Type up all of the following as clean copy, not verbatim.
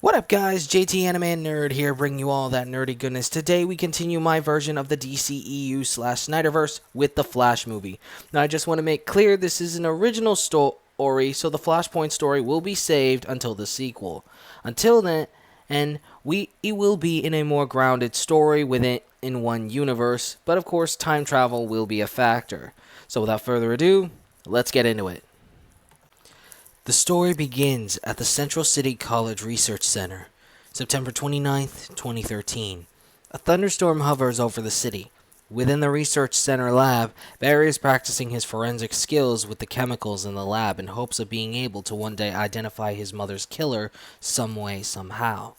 What up guys, JT Anime Nerd here bringing you all that nerdy goodness. Today we continue my version of the DCEU/Snyderverse with the Flash movie. Now I just want to make clear this is an original story, so the Flashpoint story will be saved until the sequel. Until then, it will be in a more grounded story within one universe, but of course time travel will be a factor. So without further ado, let's get into it. The story begins at the Central City College Research Center, September 29th, 2013. A thunderstorm hovers over the city. Within the Research Center lab, Barry is practicing his forensic skills with the chemicals in the lab in hopes of being able to one day identify his mother's killer some way, somehow.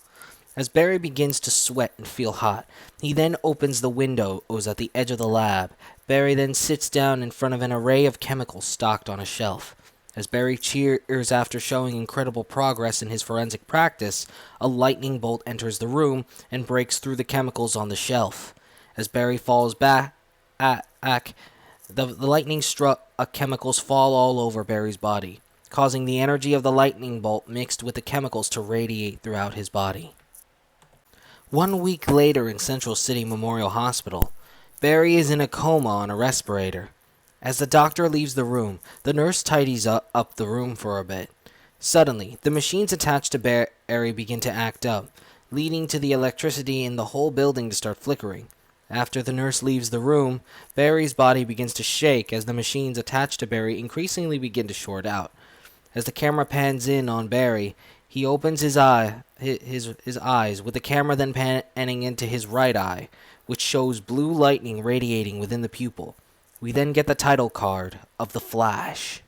As Barry begins to sweat and feel hot, he then opens the windows at the edge of the lab. Barry then sits down in front of an array of chemicals stocked on a shelf. As Barry cheers after showing incredible progress in his forensic practice, a lightning bolt enters the room and breaks through the chemicals on the shelf. As Barry falls back, the lightning struck chemicals fall all over Barry's body, causing the energy of the lightning bolt mixed with the chemicals to radiate throughout his body. 1 week later in Central City Memorial Hospital, Barry is in a coma on a respirator. As the doctor leaves the room, the nurse tidies up the room for a bit. Suddenly, the machines attached to Barry begin to act up, leading to the electricity in the whole building to start flickering. After the nurse leaves the room, Barry's body begins to shake as the machines attached to Barry increasingly begin to short out. As the camera pans in on Barry, he opens his eyes, with the camera then panning into his right eye, which shows blue lightning radiating within the pupil. We then get the title card of The Flash.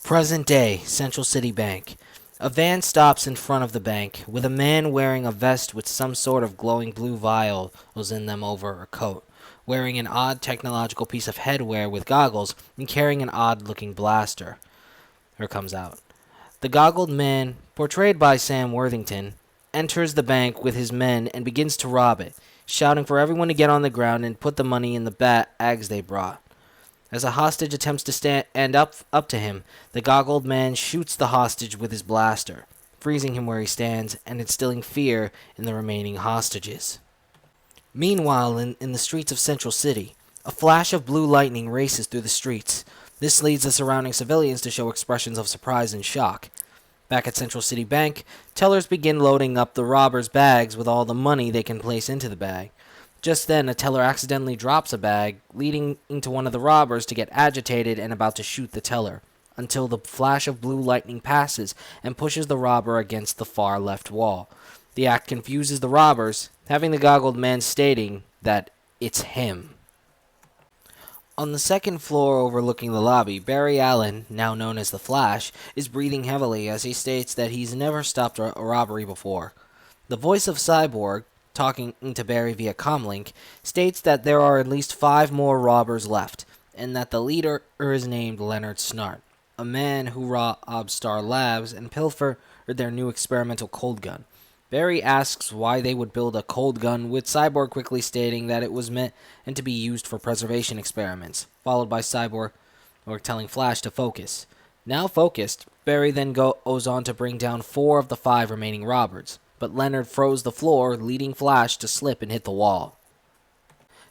Present day, Central City Bank. A van stops in front of the bank, with a man wearing a vest with some sort of glowing blue vials in them over a coat, wearing an odd technological piece of headwear with goggles, and carrying an odd-looking blaster. Here comes out. The goggled man, portrayed by Sam Worthington, enters the bank with his men and begins to rob it, shouting for everyone to get on the ground and put the money in the bags they brought. As a hostage attempts to stand up to him, the goggled man shoots the hostage with his blaster, freezing him where he stands and instilling fear in the remaining hostages. Meanwhile, in the streets of Central City, a flash of blue lightning races through the streets. This leads the surrounding civilians to show expressions of surprise and shock. Back at Central City Bank, tellers begin loading up the robbers' bags with all the money they can place into the bag. Just then, a teller accidentally drops a bag, leading to one of the robbers to get agitated and about to shoot the teller, until the flash of blue lightning passes and pushes the robber against the far left wall. The act confuses the robbers, having the goggled man stating that it's him. On the second floor overlooking the lobby, Barry Allen, now known as the Flash, is breathing heavily as he states that he's never stopped a robbery before. The voice of Cyborg, talking to Barry via comlink, states that there are at least 5 more robbers left, and that the leader is named Leonard Snart, a man who robbed Star Labs and pilfered their new experimental cold gun. Barry asks why they would build a cold gun, with Cyborg quickly stating that it was meant to be used for preservation experiments, followed by Cyborg telling Flash to focus. Now focused, Barry then goes on to bring down 4 of the 5 remaining robbers, but Leonard froze the floor, leading Flash to slip and hit the wall.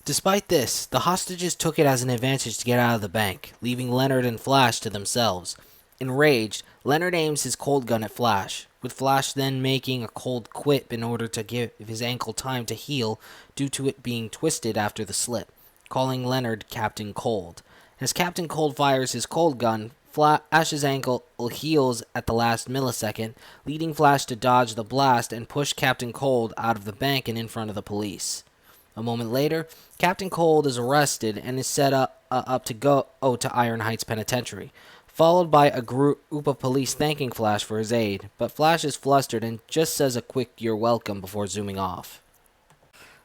Despite this, the hostages took it as an advantage to get out of the bank, leaving Leonard and Flash to themselves. Enraged, Leonard aims his cold gun at Flash, with Flash then making a cold quip in order to give his ankle time to heal due to it being twisted after the slip, calling Leonard Captain Cold. As Captain Cold fires his cold gun, Flash's ankle heals at the last millisecond, leading Flash to dodge the blast and push Captain Cold out of the bank and in front of the police. A moment later, Captain Cold is arrested and is set up to go to Iron Heights Penitentiary, followed by a group of police thanking Flash for his aid, but Flash is flustered and just says a quick "you're welcome" before zooming off.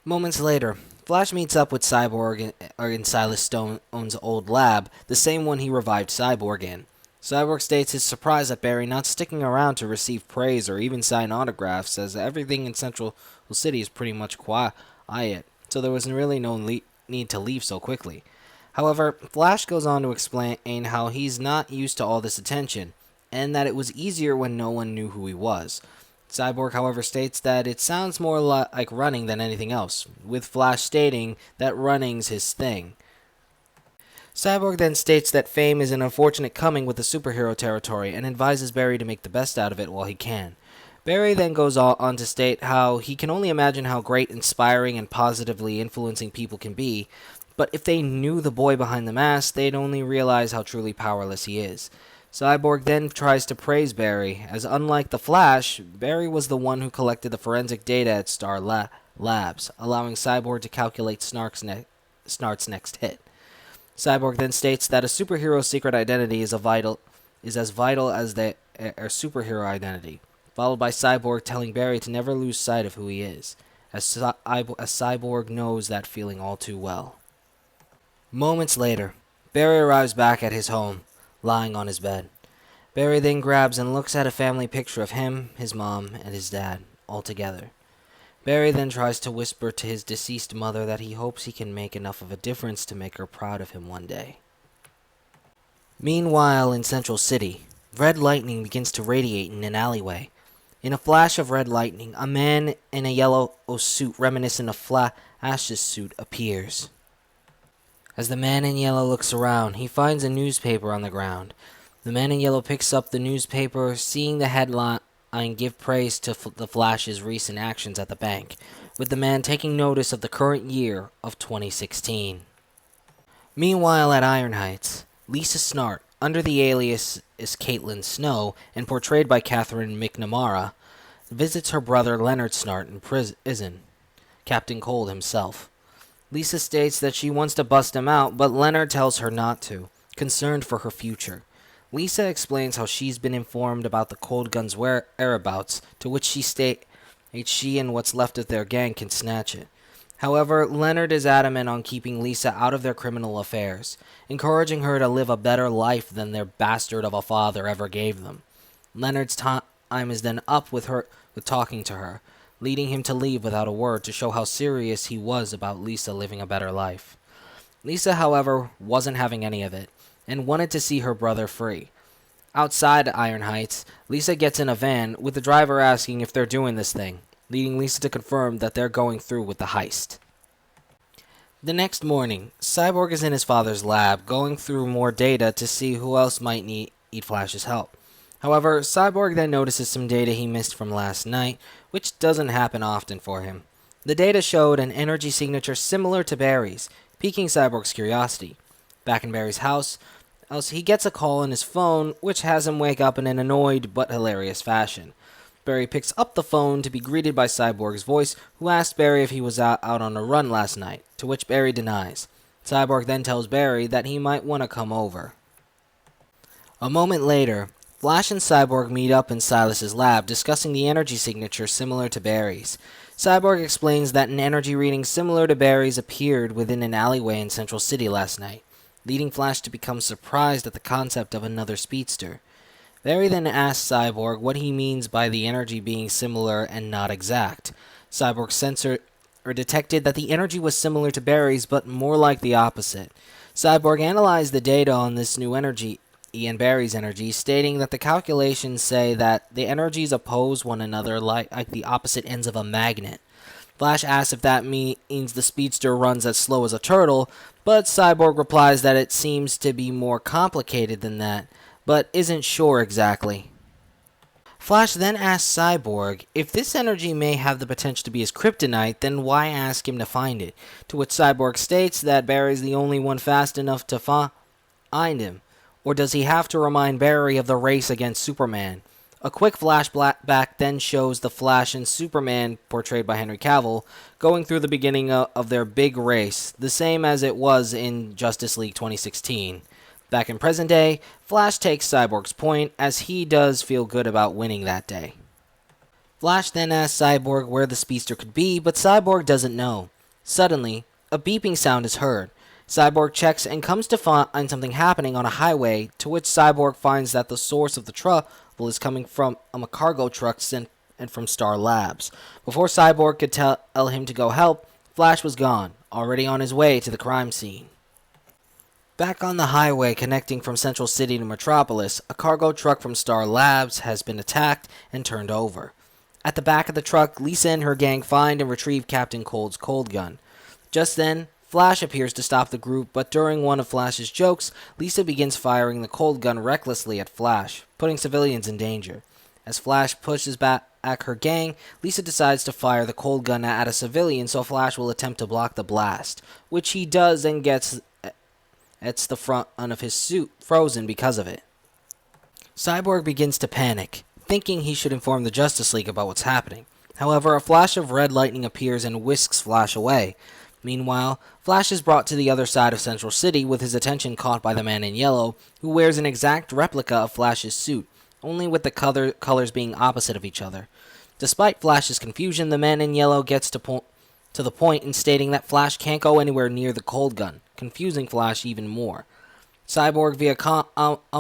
Moments later, Flash meets up with Cyborg in Silas Stone's old lab, the same one he revived Cyborg in. Cyborg states his surprise at Barry not sticking around to receive praise or even sign autographs, as everything in Central City is pretty much quiet, so there was really no need to leave so quickly. However, Flash goes on to explain how he's not used to all this attention, and that it was easier when no one knew who he was. Cyborg, however, states that it sounds more like running than anything else, with Flash stating that running's his thing. Cyborg then states that fame is an unfortunate coming with the superhero territory and advises Barry to make the best out of it while he can. Barry then goes on to state how he can only imagine how great, inspiring, and positively influencing people can be, but if they knew the boy behind the mask, they'd only realize how truly powerless he is. Cyborg then tries to praise Barry, as unlike the Flash, Barry was the one who collected the forensic data at Star Labs, allowing Cyborg to calculate Snart's next hit. Cyborg then states that a superhero's secret identity is as vital as their superhero identity, followed by Cyborg telling Barry to never lose sight of who he is, as Cyborg knows that feeling all too well. Moments later, Barry arrives back at his home, lying on his bed. Barry then grabs and looks at a family picture of him, his mom, and his dad, all together. Barry then tries to whisper to his deceased mother that he hopes he can make enough of a difference to make her proud of him one day. Meanwhile, in Central City, red lightning begins to radiate in an alleyway. In a flash of red lightning, a man in a yellow suit reminiscent of Flash's suit appears. As the man in yellow looks around, he finds a newspaper on the ground. The man in yellow picks up the newspaper, seeing the headline give praise to the Flash's recent actions at the bank, with the man taking notice of the current year of 2016. Meanwhile at Iron Heights, Lisa Snart, under the alias is Caitlin Snow and portrayed by Catherine McNamara, visits her brother Leonard Snart in prison, Captain Cold himself. Lisa states that she wants to bust him out, but Leonard tells her not to, concerned for her future. Lisa explains how she's been informed about the Cold Gun's whereabouts, to which she states she and what's left of their gang can snatch it. However, Leonard is adamant on keeping Lisa out of their criminal affairs, encouraging her to live a better life than their bastard of a father ever gave them. Leonard's time is then up with talking to her, leading him to leave without a word to show how serious he was about Lisa living a better life. Lisa, however, wasn't having any of it, and wanted to see her brother free. Outside Iron Heights, Lisa gets in a van, with the driver asking if they're doing this thing, leading Lisa to confirm that they're going through with the heist. The next morning, Cyborg is in his father's lab, going through more data to see who else might need Flash's help. However, Cyborg then notices some data he missed from last night, which doesn't happen often for him. The data showed an energy signature similar to Barry's, piquing Cyborg's curiosity. Back in Barry's house, he gets a call on his phone, which has him wake up in an annoyed but hilarious fashion. Barry picks up the phone to be greeted by Cyborg's voice, who asks Barry if he was out on a run last night, to which Barry denies. Cyborg then tells Barry that he might want to come over. A moment later, Flash and Cyborg meet up in Silas's lab, discussing the energy signature similar to Barry's. Cyborg explains that an energy reading similar to Barry's appeared within an alleyway in Central City last night, leading Flash to become surprised at the concept of another speedster. Barry then asks Cyborg what he means by the energy being similar and not exact. Cyborg's sensor detected that the energy was similar to Barry's, but more like the opposite. Cyborg analyzed the data on this new energy and Barry's energy, stating that the calculations say that the energies oppose one another like the opposite ends of a magnet. Flash asks if that means the speedster runs as slow as a turtle, but Cyborg replies that it seems to be more complicated than that, but isn't sure exactly. Flash then asks Cyborg if this energy may have the potential to be his kryptonite, then why ask him to find it? To which Cyborg states that Barry's the only one fast enough to find him. Or does he have to remind Barry of the race against Superman? A quick flashback then shows the Flash and Superman, portrayed by Henry Cavill, going through the beginning of their big race, the same as it was in Justice League 2016. Back in present day, Flash takes Cyborg's point, as he does feel good about winning that day. Flash then asks Cyborg where the speedster could be, but Cyborg doesn't know. Suddenly, a beeping sound is heard. Cyborg checks and comes to find something happening on a highway, to which Cyborg finds that the source of the trouble is coming from a cargo truck sent from Star Labs. Before Cyborg could tell him to go help, Flash was gone, already on his way to the crime scene. Back on the highway connecting from Central City to Metropolis, a cargo truck from Star Labs has been attacked and turned over. At the back of the truck, Lisa and her gang find and retrieve Captain Cold's cold gun. Just then, Flash appears to stop the group, but during one of Flash's jokes, Lisa begins firing the cold gun recklessly at Flash, putting civilians in danger. As Flash pushes back at her gang, Lisa decides to fire the cold gun at a civilian so Flash will attempt to block the blast, which he does and gets the front of his suit frozen because of it. Cyborg begins to panic, thinking he should inform the Justice League about what's happening. However, a flash of red lightning appears and whisks Flash away. Meanwhile, Flash is brought to the other side of Central City with his attention caught by the Man in Yellow, who wears an exact replica of Flash's suit, only with the colors being opposite of each other. Despite Flash's confusion, the Man in Yellow gets to the point in stating that Flash can't go anywhere near the cold gun, confusing Flash even more. Cyborg via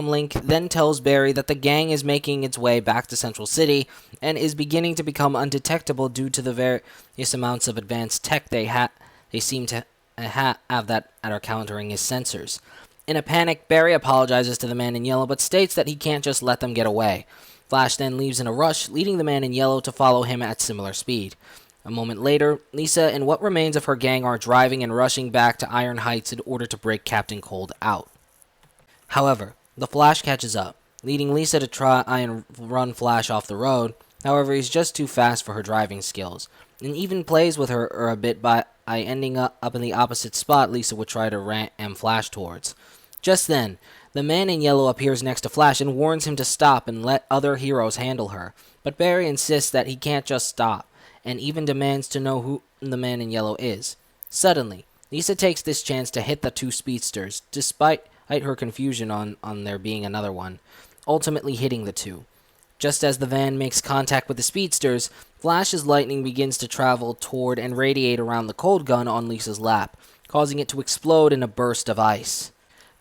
Link then tells Barry that the gang is making its way back to Central City and is beginning to become undetectable due to the various amounts of advanced tech they seem to have that are countering his sensors. In a panic, Barry apologizes to the Man in Yellow but states that he can't just let them get away. Flash then leaves in a rush, leading the Man in Yellow to follow him at similar speed. A moment later, Lisa and what remains of her gang are driving and rushing back to Iron Heights in order to break Captain Cold out. However, the Flash catches up, leading Lisa to try and run Flash off the road. However, he's just too fast for her driving skills, and even plays with her a bit by ending up in the opposite spot Lisa would try to ram Flash towards. Just then, the Man in Yellow appears next to Flash and warns him to stop and let other heroes handle her, but Barry insists that he can't just stop, and even demands to know who the Man in Yellow is. Suddenly, Lisa takes this chance to hit the two speedsters, despite her confusion on there being another one, ultimately hitting the two. Just as the van makes contact with the speedsters, Flash's lightning begins to travel toward and radiate around the cold gun on Lisa's lap, causing it to explode in a burst of ice.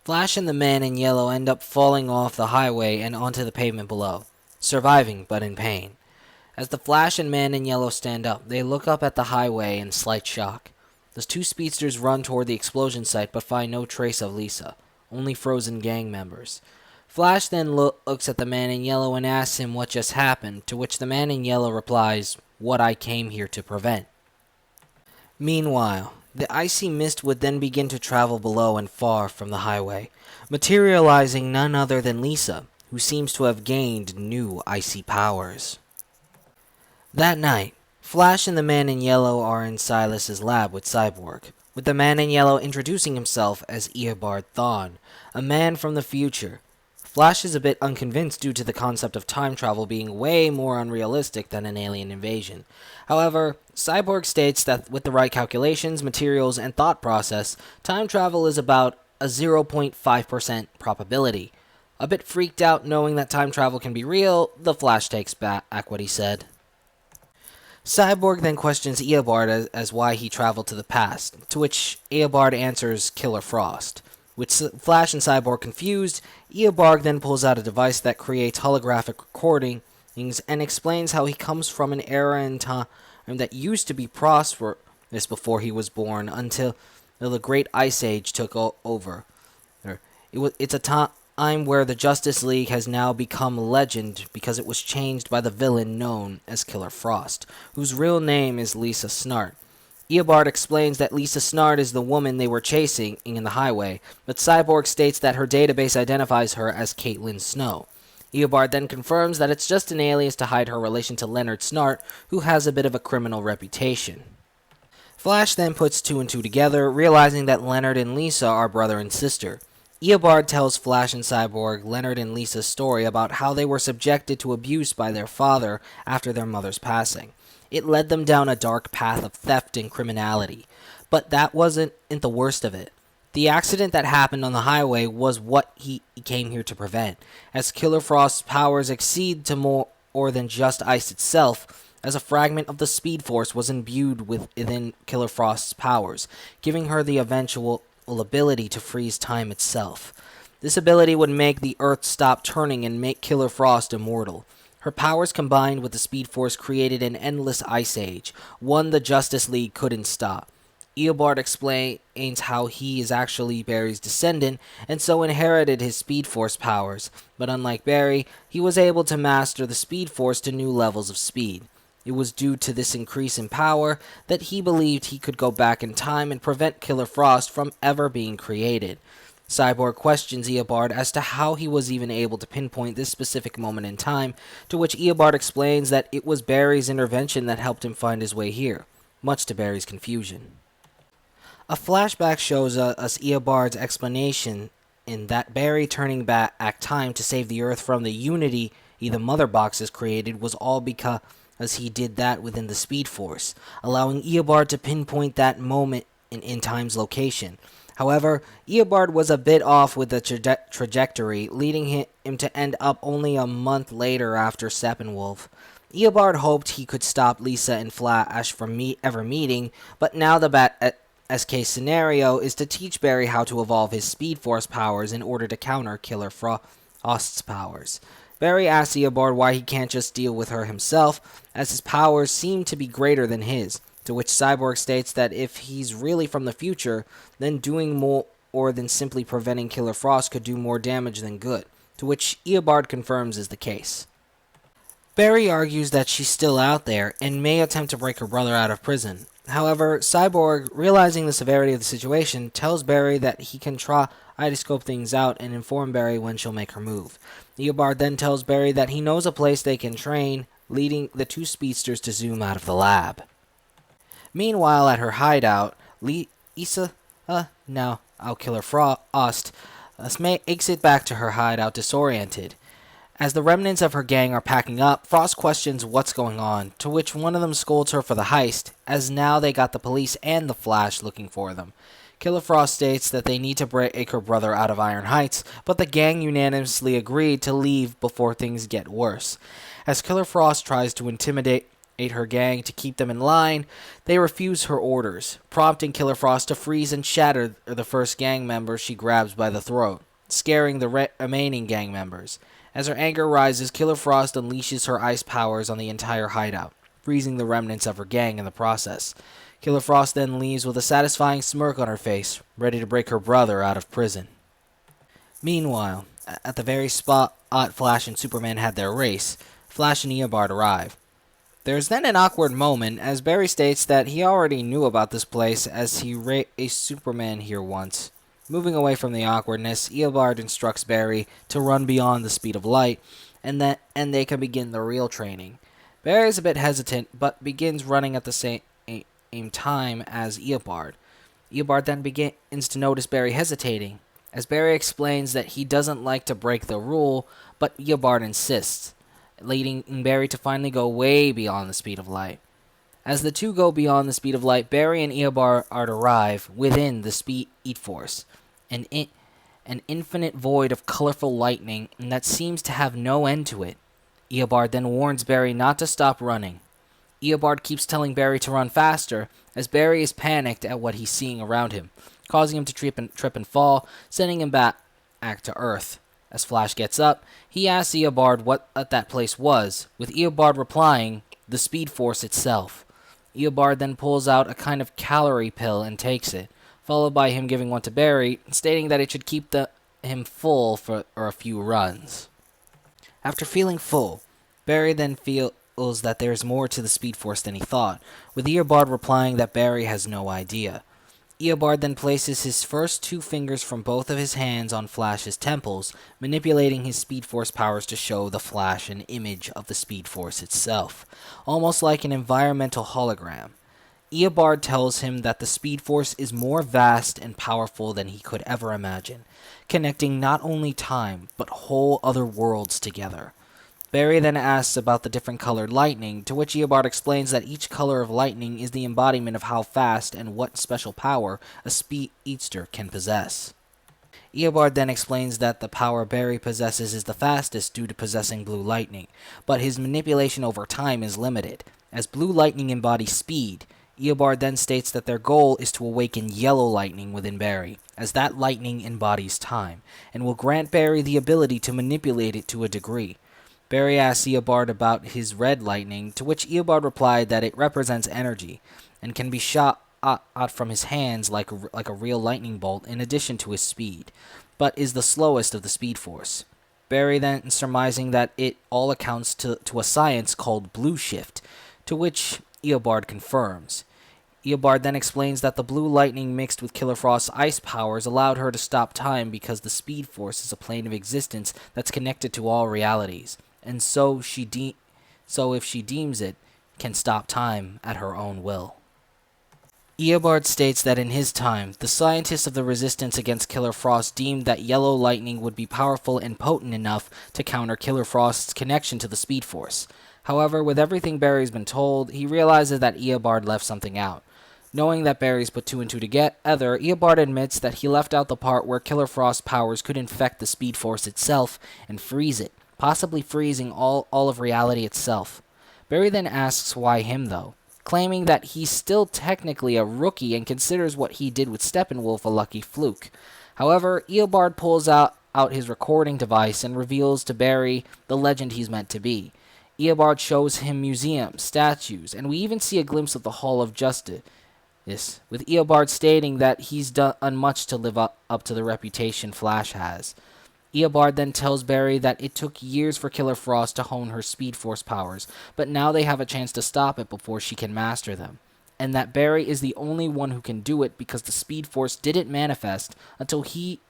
Flash and the Man in Yellow end up falling off the highway and onto the pavement below, surviving but in pain. As the Flash and Man in Yellow stand up, they look up at the highway in slight shock. The two speedsters run toward the explosion site but find no trace of Lisa, only frozen gang members. Flash then looks at the Man in Yellow and asks him what just happened, to which the Man in Yellow replies, "What I came here to prevent." Meanwhile, the icy mist would then begin to travel below and far from the highway, materializing none other than Lisa, who seems to have gained new icy powers. That night, Flash and the Man in Yellow are in Silas's lab with Cyborg, with the Man in Yellow introducing himself as Eobard Thawne, a man from the future. Flash is a bit unconvinced due to the concept of time travel being way more unrealistic than an alien invasion. However, Cyborg states that with the right calculations, materials, and thought process, time travel is about a 0.5% probability. A bit freaked out knowing that time travel can be real, the Flash takes back what he said. Cyborg then questions Eobard as why he traveled to the past, to which Eobard answers Killer Frost. With Flash and Cyborg confused, Eobard then pulls out a device that creates holographic recordings and explains how he comes from an era in time that used to be prosperous before he was born until the Great Ice Age took over. It's a time where the Justice League has now become legend because it was changed by the villain known as Killer Frost, whose real name is Lisa Snart. Eobard explains that Lisa Snart is the woman they were chasing in the highway, but Cyborg states that her database identifies her as Caitlin Snow. Eobard then confirms that it's just an alias to hide her relation to Leonard Snart, who has a bit of a criminal reputation. Flash then puts two and two together, realizing that Leonard and Lisa are brother and sister. Eobard tells Flash and Cyborg Leonard and Lisa's story about how they were subjected to abuse by their father after their mother's passing. It led them down a dark path of theft and criminality, but that wasn't the worst of it. The accident that happened on the highway was what he came here to prevent, as Killer Frost's powers exceed to more than just ice itself, as a fragment of the Speed Force was imbued within Killer Frost's powers, giving her the eventual ability to freeze time itself. This ability would make the Earth stop turning and make Killer Frost immortal. Her powers combined with the Speed Force created an endless ice age, one the Justice League couldn't stop. Eobard explains how he is actually Barry's descendant and so inherited his Speed Force powers, but unlike Barry, he was able to master the Speed Force to new levels of speed. It was due to this increase in power that he believed he could go back in time and prevent Killer Frost from ever being created. Cyborg questions Eobard as to how he was even able to pinpoint this specific moment in time, to which Eobard explains that it was Barry's intervention that helped him find his way here, much to Barry's confusion. A flashback shows us Eobard's explanation in that Barry turning back time to save the Earth from the Unity the Mother Boxes created was all because he did that within the Speed Force, allowing Eobard to pinpoint that moment in time's location. However, Eobard was a bit off with the trajectory, leading him to end up only a month later after Steppenwolf. Eobard hoped he could stop Lisa and Flash from ever meeting, but now the SK scenario is to teach Barry how to evolve his Speed Force powers in order to counter Killer Frost's powers. Barry asks Eobard why he can't just deal with her himself, as his powers seem to be greater than his. To which Cyborg states that if he's really from the future, then doing more than simply preventing Killer Frost could do more damage than good, to which Eobard confirms is the case. Barry argues that she's still out there and may attempt to break her brother out of prison. However, Cyborg, realizing the severity of the situation, tells Barry that he can try to scope things out and inform Barry when she'll make her move. Eobard then tells Barry that he knows a place they can train, leading the two speedsters to zoom out of the lab. Meanwhile, at her hideout, Lisa, now Killer Frost, makes it back to her hideout disoriented. As the remnants of her gang are packing up, Frost questions what's going on, to which one of them scolds her for the heist, as now they got the police and the Flash looking for them. Killer Frost states that they need to break her brother out of Iron Heights, but the gang unanimously agreed to leave before things get worse. As Killer Frost tries to intimidate her gang to keep them in line, they refuse her orders, prompting Killer Frost to freeze and shatter the first gang member she grabs by the throat, scaring the remaining gang members. As her anger rises, Killer Frost unleashes her ice powers on the entire hideout, freezing the remnants of her gang in the process. Killer Frost then leaves with a satisfying smirk on her face, ready to break her brother out of prison. Meanwhile, at the very spot Flash and Superman had their race, Flash and Eobard arrive. There's then an awkward moment as Barry states that he already knew about this place as he raced Superman here once. Moving away from the awkwardness, Eobard instructs Barry to run beyond the speed of light, and they can begin the real training. Barry is a bit hesitant, but begins running at the same time as Eobard. Eobard then begins to notice Barry hesitating, as Barry explains that he doesn't like to break the rule, but Eobard insists, leading Barry to finally go way beyond the speed of light. As the two go beyond the speed of light, Barry and Eobard arrive within the Speed Force, an infinite void of colorful lightning that seems to have no end to it. Eobard then warns Barry not to stop running. Eobard keeps telling Barry to run faster, as Barry is panicked at what he's seeing around him, causing him to trip and fall, sending him back to Earth. As Flash gets up, he asks Eobard what that place was, with Eobard replying, the Speed Force itself. Eobard then pulls out a kind of calorie pill and takes it, followed by him giving one to Barry, stating that it should keep him full for a few runs. After feeling full, Barry then feels that there is more to the Speed Force than he thought, with Eobard replying that Barry has no idea. Eobard then places his first two fingers from both of his hands on Flash's temples, manipulating his Speed Force powers to show the Flash an image of the Speed Force itself, almost like an environmental hologram. Eobard tells him that the Speed Force is more vast and powerful than he could ever imagine, connecting not only time, but whole other worlds together. Barry then asks about the different colored lightning, to which Eobard explains that each color of lightning is the embodiment of how fast and what special power a speedster can possess. Eobard then explains that the power Barry possesses is the fastest due to possessing blue lightning, but his manipulation over time is limited, as blue lightning embodies speed. Eobard then states that their goal is to awaken yellow lightning within Barry, as that lightning embodies time, and will grant Barry the ability to manipulate it to a degree. Barry asks Eobard about his red lightning, to which Eobard replied that it represents energy, and can be shot out from his hands like a real lightning bolt in addition to his speed, but is the slowest of the Speed Force. Barry then surmising that it all accounts to a science called blue shift, to which Eobard confirms. Eobard then explains that the blue lightning mixed with Killer Frost's ice powers allowed her to stop time because the Speed Force is a plane of existence that's connected to all realities, and so if she deems it, can stop time at her own will. Eobard states that in his time, the scientists of the resistance against Killer Frost deemed that yellow lightning would be powerful and potent enough to counter Killer Frost's connection to the Speed Force. However, with everything Barry's been told, he realizes that Eobard left something out. Knowing that Barry's put two and two together, Eobard admits that he left out the part where Killer Frost's powers could infect the Speed Force itself and freeze it, possibly freezing all of reality itself. Barry then asks why him though, claiming that he's still technically a rookie and considers what he did with Steppenwolf a lucky fluke. However, Eobard pulls out his recording device and reveals to Barry the legend he's meant to be. Eobard shows him museums, statues, and we even see a glimpse of the Hall of Justice, with Eobard stating that he's done much to live up to the reputation Flash has. Eobard then tells Barry that it took years for Killer Frost to hone her Speed Force powers, but now they have a chance to stop it before she can master them, and that Barry is the only one who can do it because the Speed Force didn't manifest until he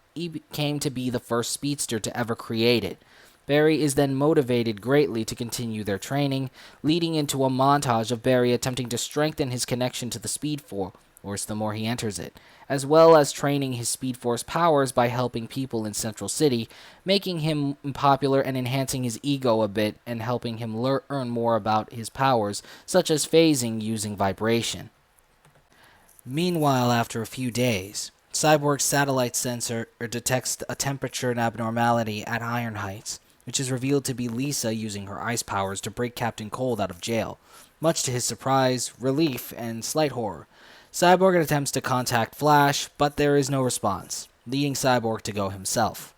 came to be the first speedster to ever create it. Barry is then motivated greatly to continue their training, leading into a montage of Barry attempting to strengthen his connection to the Speed Force the more he enters it, as well as training his Speed Force powers by helping people in Central City, making him popular and enhancing his ego a bit and helping him learn more about his powers, such as phasing using vibration. Meanwhile, after a few days, Cyborg's satellite sensor detects a temperature abnormality at Iron Heights, which is revealed to be Lisa using her ice powers to break Captain Cold out of jail, much to his surprise, relief, and slight horror. Cyborg attempts to contact Flash, but there is no response, leading Cyborg to go himself.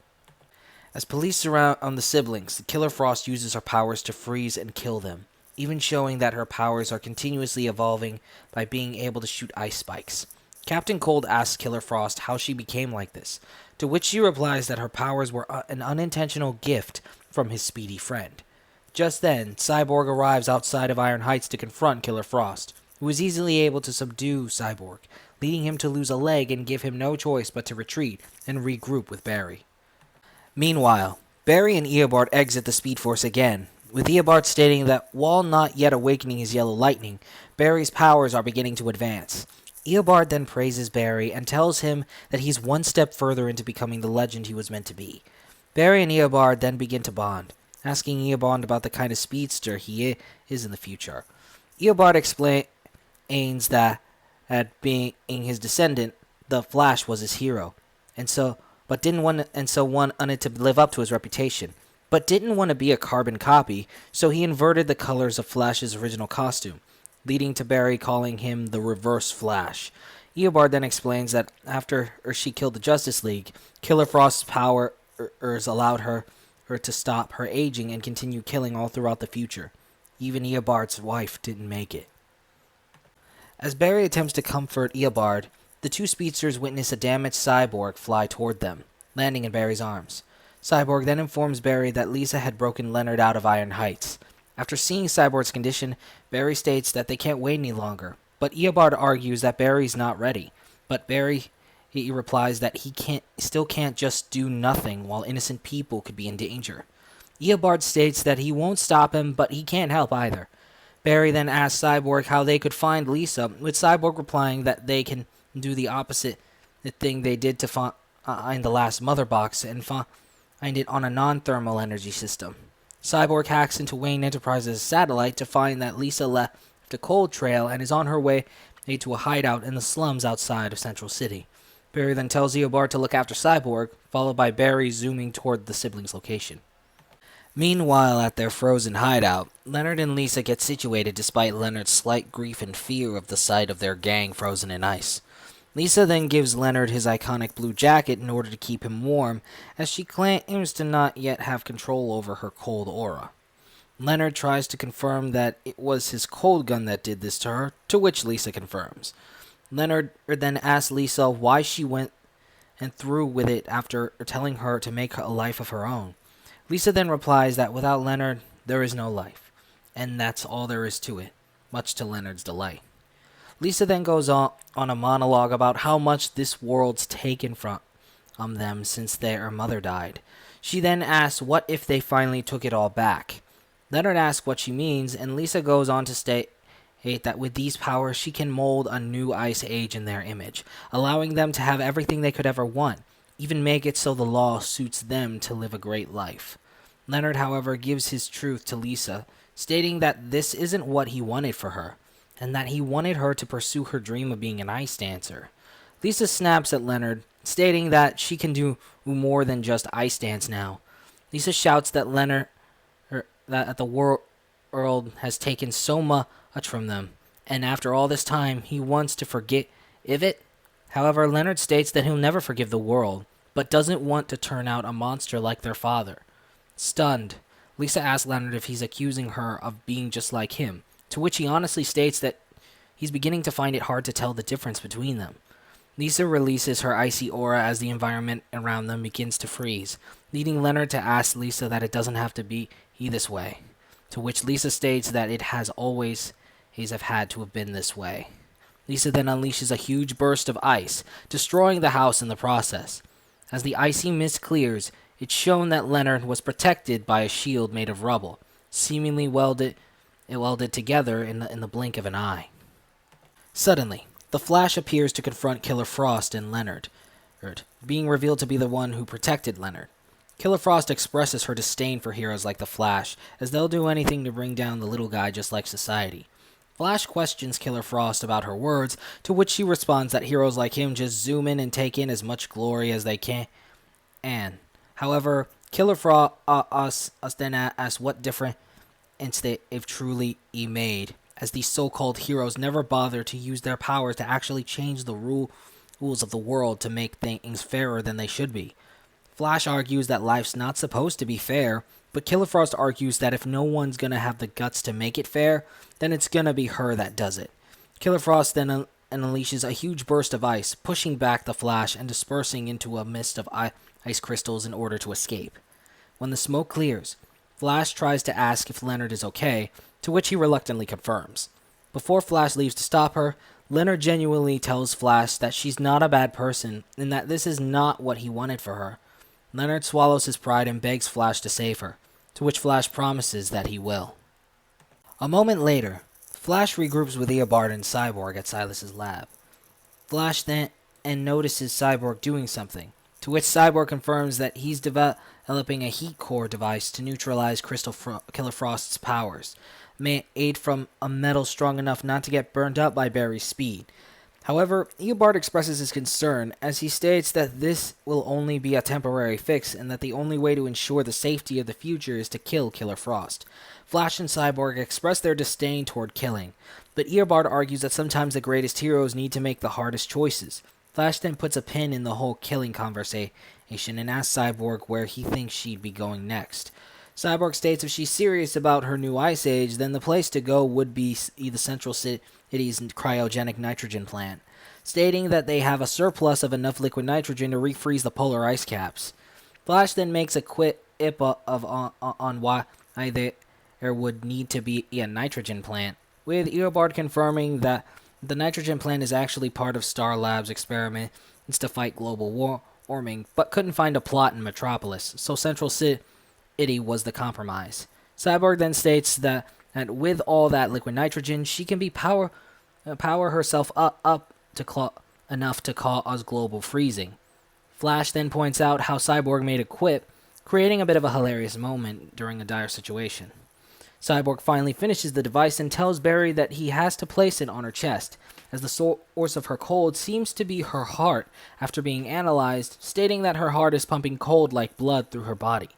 As police surround the siblings, Killer Frost uses her powers to freeze and kill them, even showing that her powers are continuously evolving by being able to shoot ice spikes. Captain Cold asks Killer Frost how she became like this, to which she replies that her powers were an unintentional gift from his speedy friend. Just then, Cyborg arrives outside of Iron Heights to confront Killer Frost, who is easily able to subdue Cyborg, leading him to lose a leg and give him no choice but to retreat and regroup with Barry. Meanwhile, Barry and Eobard exit the Speed Force again, with Eobard stating that while not yet awakening his yellow lightning, Barry's powers are beginning to advance. Eobard then praises Barry and tells him that he's one step further into becoming the legend he was meant to be. Barry and Eobard then begin to bond, asking Eobard about the kind of speedster he is in the future. Eobard explains that being his descendant, the Flash was his hero, wanted to live up to his reputation, but didn't want to be a carbon copy, so he inverted the colors of Flash's original costume, leading to Barry calling him the Reverse Flash. Eobard then explains that after she killed the Justice League, Killer Frost's powers allowed her to stop her aging and continue killing all throughout the future. Even Eobard's wife didn't make it. As Barry attempts to comfort Eobard, the two speedsters witness a damaged Cyborg fly toward them, landing in Barry's arms. Cyborg then informs Barry that Lisa had broken Leonard out of Iron Heights. After seeing Cyborg's condition, Barry states that they can't wait any longer, but Eobard argues that Barry's not ready. But Barry replies that he still can't just do nothing while innocent people could be in danger. Eobard states that he won't stop him, but he can't help either. Barry then asks Cyborg how they could find Lisa, with Cyborg replying that they can do the opposite thing they did to find the last Mother Box and find it on a non-thermal energy system. Cyborg hacks into Wayne Enterprises' satellite to find that Lisa left a cold trail and is on her way to a hideout in the slums outside of Central City. Barry then tells Eobard to look after Cyborg, followed by Barry zooming toward the siblings' location. Meanwhile, at their frozen hideout, Leonard and Lisa get situated despite Leonard's slight grief and fear of the sight of their gang frozen in ice. Lisa then gives Leonard his iconic blue jacket in order to keep him warm, as she claims to not yet have control over her cold aura. Leonard tries to confirm that it was his cold gun that did this to her, to which Lisa confirms. Leonard then asks Lisa why she went through with it after telling her to make a life of her own. Lisa then replies that without Leonard, there is no life, and that's all there is to it. much to Leonard's delight. Lisa then goes on a monologue about how much this world's taken from them since their mother died. She then asks what if they finally took it all back. Leonard asks what she means, and Lisa goes on to state that with these powers she can mold a new ice age in their image, allowing them to have everything they could ever want, even make it so the law suits them to live a great life. Leonard, however, gives his truth to Lisa, stating that this isn't what he wanted for her, and that he wanted her to pursue her dream of being an ice dancer. Lisa snaps at Leonard, stating that she can do more than just ice dance now. Lisa shouts that that the world has taken so much from them, and after all this time, he wants to forgive it. However, Leonard states that he'll never forgive the world, but doesn't want to turn out a monster like their father. Stunned, Lisa asks Leonard if he's accusing her of being just like him, to which he honestly states that he's beginning to find it hard to tell the difference between them. Lisa releases her icy aura as the environment around them begins to freeze, leading Leonard to ask Lisa that it doesn't have to be this way, to which Lisa states that it has always have had to have been this way. Lisa then unleashes a huge burst of ice, destroying the house in the process. As the icy mist clears, it's shown that Leonard was protected by a shield made of rubble, seemingly welded together in the blink of an eye. Suddenly, the Flash appears to confront Killer Frost and Leonard, being revealed to be the one who protected Leonard. Killer Frost expresses her disdain for heroes like the Flash, as they'll do anything to bring down the little guy just like society. Flash questions Killer Frost about her words, to which she responds that heroes like him just zoom in and take in as much glory as they can. However, Killer Frost then asks what difference they've truly made, as these so-called heroes never bother to use their powers to actually change the rules of the world to make things fairer than they should be. Flash argues that life's not supposed to be fair, but Killer Frost argues that if no one's gonna have the guts to make it fair, then it's gonna be her that does it. Killer Frost then unleashes a huge burst of ice, pushing back the Flash and dispersing into a mist of ice crystals in order to escape. When the smoke clears, Flash tries to ask if Leonard is okay, to which he reluctantly confirms. Before Flash leaves to stop her, Leonard genuinely tells Flash that she's not a bad person and that this is not what he wanted for her. Leonard swallows his pride and begs Flash to save her, to which Flash promises that he will. A moment later, Flash regroups with Eobard and Cyborg at Silas's lab. Flash then notices Cyborg doing something, to which Cyborg confirms that he's developing a heat core device to neutralize Killer Frost's powers, made from a metal strong enough not to get burned up by Barry's speed. However, Eobard expresses his concern as he states that this will only be a temporary fix and that the only way to ensure the safety of the future is to kill Killer Frost. Flash and Cyborg express their disdain toward killing, but Eobard argues that sometimes the greatest heroes need to make the hardest choices. Flash then puts a pin in the whole killing conversation and asks Cyborg where he thinks she'd be going next. Cyborg states if she's serious about her new ice age, then the place to go would be the Central City's cryogenic nitrogen plant, stating that they have a surplus of enough liquid nitrogen to refreeze the polar ice caps. Flash then makes a quip on why there would need to be a nitrogen plant, with Eobard confirming that the nitrogen plant is actually part of Star Labs' experiments to fight global warming, but couldn't find a plot in Metropolis, so Central City was the compromise. Cyborg then states that with all that liquid nitrogen, she can power herself up to enough to cause global freezing. Flash then points out how Cyborg made a quip, creating a bit of a hilarious moment during a dire situation. Cyborg finally finishes the device and tells Barry that he has to place it on her chest, as the source of her cold seems to be her heart after being analyzed, stating that her heart is pumping cold like blood through her body.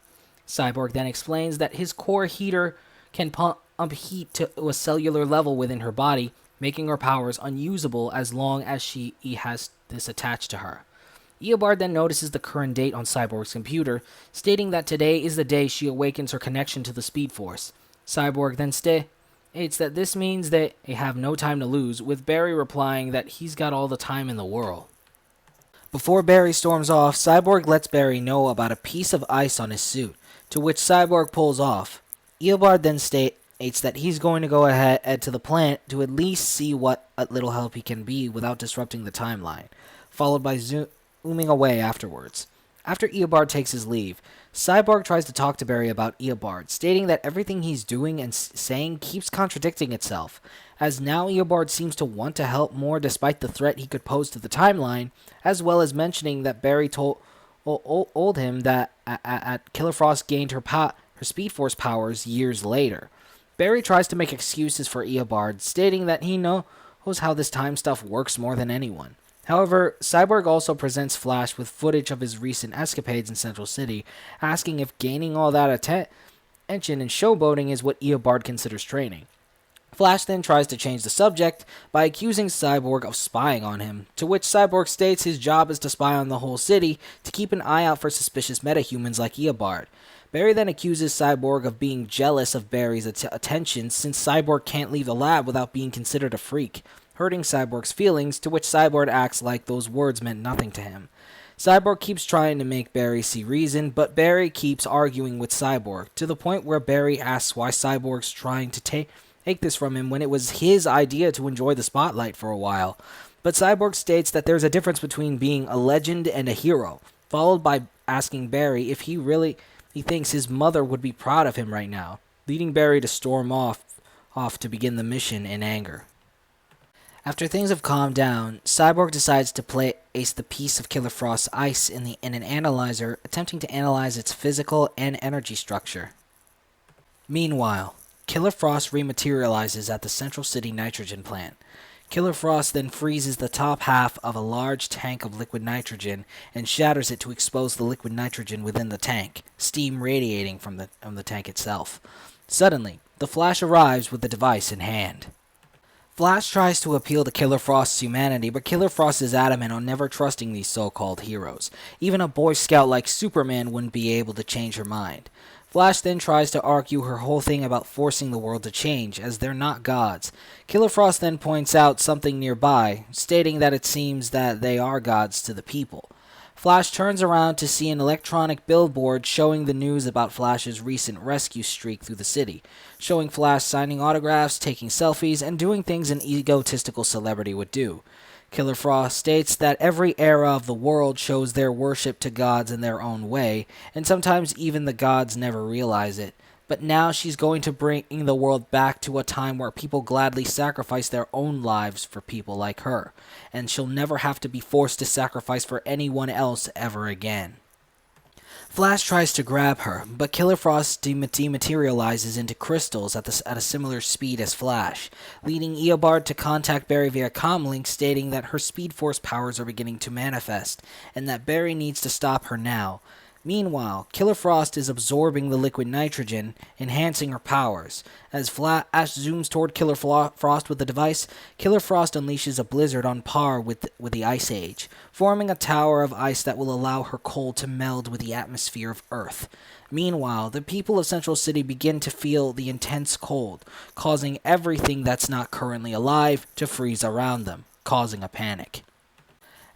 Cyborg then explains that his core heater can pump heat to a cellular level within her body, making her powers unusable as long as she has this attached to her. Eobard then notices the current date on Cyborg's computer, stating that today is the day she awakens her connection to the Speed Force. Cyborg then states that this means that they have no time to lose, with Barry replying that he's got all the time in the world. Before Barry storms off, Cyborg lets Barry know about a piece of ice on his suit, to which Cyborg pulls off. Eobard then states intimates that he's going to go ahead to the planet to at least see what little help he can be without disrupting the timeline, followed by zooming away afterwards. After Eobard takes his leave, Cyborg tries to talk to Barry about Eobard, stating that everything he's doing and saying keeps contradicting itself, as now Eobard seems to want to help more despite the threat he could pose to the timeline, as well as mentioning that Barry told him that Killer Frost gained her Speed Force powers years later. Barry tries to make excuses for Eobard, stating that he knows how this time stuff works more than anyone. However, Cyborg also presents Flash with footage of his recent escapades in Central City, asking if gaining all that attention and showboating is what Eobard considers training. Flash then tries to change the subject by accusing Cyborg of spying on him, to which Cyborg states his job is to spy on the whole city to keep an eye out for suspicious metahumans like Eobard. Barry then accuses Cyborg of being jealous of Barry's attention since Cyborg can't leave the lab without being considered a freak, hurting Cyborg's feelings, to which Cyborg acts like those words meant nothing to him. Cyborg keeps trying to make Barry see reason, but Barry keeps arguing with Cyborg, to the point where Barry asks why Cyborg's trying to take this from him when it was his idea to enjoy the spotlight for a while. But Cyborg states that there's a difference between being a legend and a hero, followed by asking Barry if he thinks his mother would be proud of him right now, leading Barry to storm off to begin the mission in anger. After things have calmed down, Cyborg decides to place the piece of Killer Frost's ice in an analyzer, attempting to analyze its physical and energy structure. Meanwhile, Killer Frost rematerializes at the Central City nitrogen plant. Killer Frost then freezes the top half of a large tank of liquid nitrogen and shatters it to expose the liquid nitrogen within the tank, steam radiating from the tank itself. Suddenly, the Flash arrives with the device in hand. Flash tries to appeal to Killer Frost's humanity, but Killer Frost is adamant on never trusting these so-called heroes. Even a Boy Scout like Superman wouldn't be able to change her mind. Flash then tries to argue her whole thing about forcing the world to change, as they're not gods. Killer Frost then points out something nearby, stating that it seems that they are gods to the people. Flash turns around to see an electronic billboard showing the news about Flash's recent rescue streak through the city, showing Flash signing autographs, taking selfies, and doing things an egotistical celebrity would do. Killer Frost states that every era of the world shows their worship to gods in their own way, and sometimes even the gods never realize it. But now she's going to bring the world back to a time where people gladly sacrifice their own lives for people like her, and she'll never have to be forced to sacrifice for anyone else ever again. Flash tries to grab her, but Killer Frost dematerializes into crystals at a similar speed as Flash, leading Eobard to contact Barry via comlink, stating that her Speed Force powers are beginning to manifest, and that Barry needs to stop her now. Meanwhile, Killer Frost is absorbing the liquid nitrogen, enhancing her powers. As Flash zooms toward Killer Frost with the device, Killer Frost unleashes a blizzard on par with the Ice Age, forming a tower of ice that will allow her cold to meld with the atmosphere of Earth. Meanwhile, the people of Central City begin to feel the intense cold, causing everything that's not currently alive to freeze around them, causing a panic.